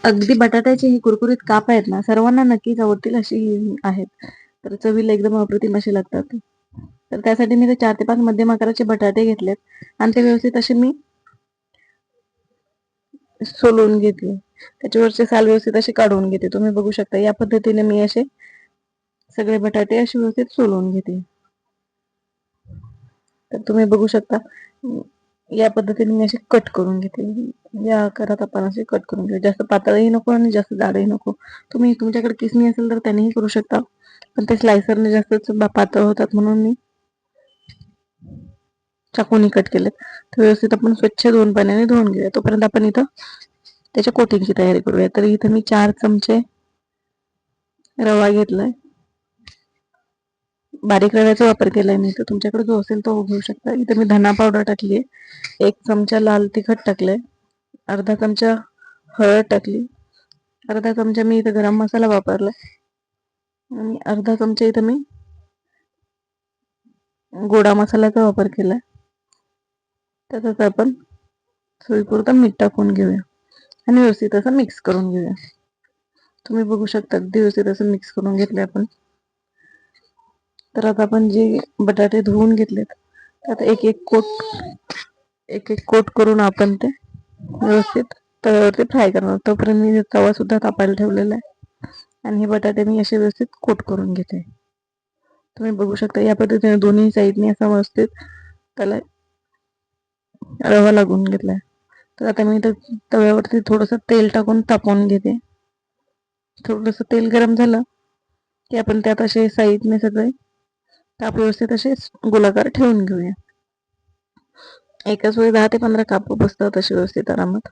अगदी बटाट्याचे हे कुरकुरीत काप आहेत ना, सर्वांना नक्कीच आवडतील अशी आहेत. तर चवीला एकदम अप्रतिम असे लागतात. तर त्यासाठी मी ते 4 ते 5 मध्यम आकाराचे बटाटे घेतलेत आणि ते व्यवस्थित असे मी सोलून घेतले. त्याच्यावरचे साल व्यवस्थित असे काढून घेते. तुम्ही बघू शकता या पद्धतीने मी असे सगळे बटाटे असे व्यवस्थित सोलून घेते. तर तुम्ही बघू शकता या पद्धतीने मी असे कट करून घेते. या आकारात आपण असे कट करून घेऊ. जास्त पातळही नको आणि जास्त जाडही नको. तुम्ही तुमच्याकडे किसणी असेल तर त्यानेही करू शकता. पण ते स्लायसरने जास्तच पातळ होतात म्हणून मी चाकूनी कट केलेत. तर व्यवस्थित आपण स्वच्छ 2 पाण्याने धुवून घेऊया. तोपर्यंत आपण इथं त्याच्या कोटिंगची तयारी करूया. तर इथं मी 4 चमचे रवा घेतलाय. बारीक रव्याचा वापर केलाय मी. तर तुमच्याकडे जो असेल तो घेऊ शकता. इथे मी धना पावडर टाकली आहे. 1 चमचा लाल तिखट टाकलंय. अर्धा चमचा हळद टाकली. अर्धा चमचा मी इथं गरम मसाला वापरलाय आणि अर्धा चमचा इथं मी गोडा मसाल्याचा वापर केलाय. त्यातच आपण चवीपुरतं मीठ टाकून घेऊया आणि व्यवस्थित असं मिक्स करून घेऊया. तुम्ही बघू शकता अगदी व्यवस्थित असं मिक्स करून घेतलंय आपण. तर आता आपण जे बटाटे धुवून घेतलेत त्यात एक एक कोट करून आपण ते व्यवस्थित तव्यावरती फ्राय करणार. तोपर्यंत मी तवा सुद्धा तापायला ठेवलेला आहे आणि हे बटाटे मी असे व्यवस्थित कोट करून घेते. तुम्ही बघू शकता या पद्धतीने दोन्ही साईडने असा व्यवस्थित त्याला रवा लागून घेतलाय. तर आता मी तव्यावरती थोडंसं तेल टाकून तापवून घेते. थोडंसं तेल गरम झालं की आपण त्यात असे साईडने सगळे काप व्यवस्थित असे गोलाकार ठेवून घेऊया. एकाच वेळी 10 ते 15 काप बसतात असे व्यवस्थित आरामात.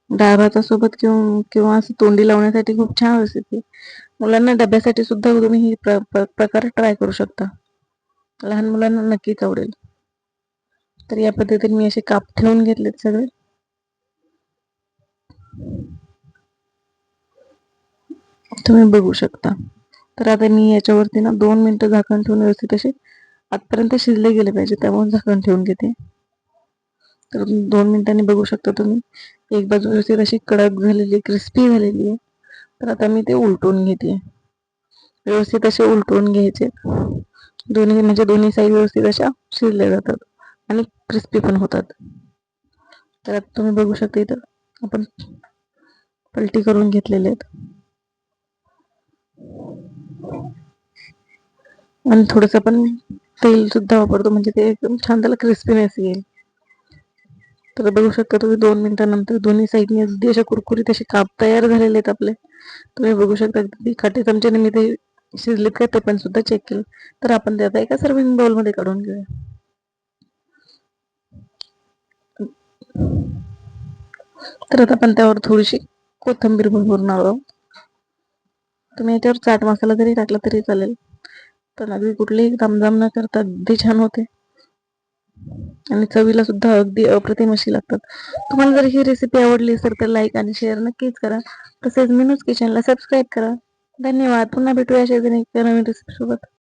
डाळ भातासोबत किंवा असं तोंडी लावण्यासाठी खूप छान रेसिपी. मुलांना डब्यासाठी सुद्धा तुम्ही ही प्रकार ट्राय करू शकता. लहान मुलांना नक्कीच आवडेल. तर या पद्धतीने मी असे काप ठेवून घेतलेत सगळे. तुम्ही बघू शकता. तर आता मी याच्यावरती ना 2 मिनिटं झाकण ठेवून व्यवस्थित असे आतपर्यंत शिजले गेले पाहिजे त्यामुळे झाकण ठेवून घेते. तर 2 मिनिटांनी बघू शकता तुम्ही एक बाजू व्यवस्थित अशी कडक झालेली क्रिस्पी झालेली आहे. तर आता मी ते उलटून घेते. व्यवस्थित असे उलटून घ्यायचे. दोन्ही म्हणजे दोन्ही साईड व्यवस्थित अशा शिजल्या जातात आणि क्रिस्पी पण होतात. तर आता तुम्ही बघू शकता इथं आपण पलटी करून घेतलेले आहेत आणि थोडंसं आपण तेल सुद्धा वापरतो म्हणजे ते एकदम छान त्याला क्रिस्पीनेस येईल. तर बघू शकता तुम्ही 2 मिनिटांनंतर दोन्ही साईडने अगदी अशा कुरकुरीत असे काप तयार झालेले आहेत आपले. तुम्ही बघू शकता अगदी काटे चमच्याने मी ते शिजलेत का ते पण सुद्धा चेक केलं. तर आपण ते आता एका सर्विंग बाउलमध्ये काढून घेऊया. तर आता आपण त्यावर थोडीशी कोथिंबीर भरभरणार आहोत. तुम्ही याच्यावर चाट मसाला जरी टाकला तरी चालेल. पण अगदी कुठलीही तामझाम न करता अगदी छान होते आणि चवीला सुद्धा अगदी अप्रतिम अशी लागतात. तुम्हाला जर ही रेसिपी आवडली असेल तर लाईक आणि शेअर नक्कीच करा. तसेच मीनूज किचनला सबस्क्राईब करा. धन्यवाद. पुन्हा भेटूया अशाच एका नवीन रेसिपी सोबत.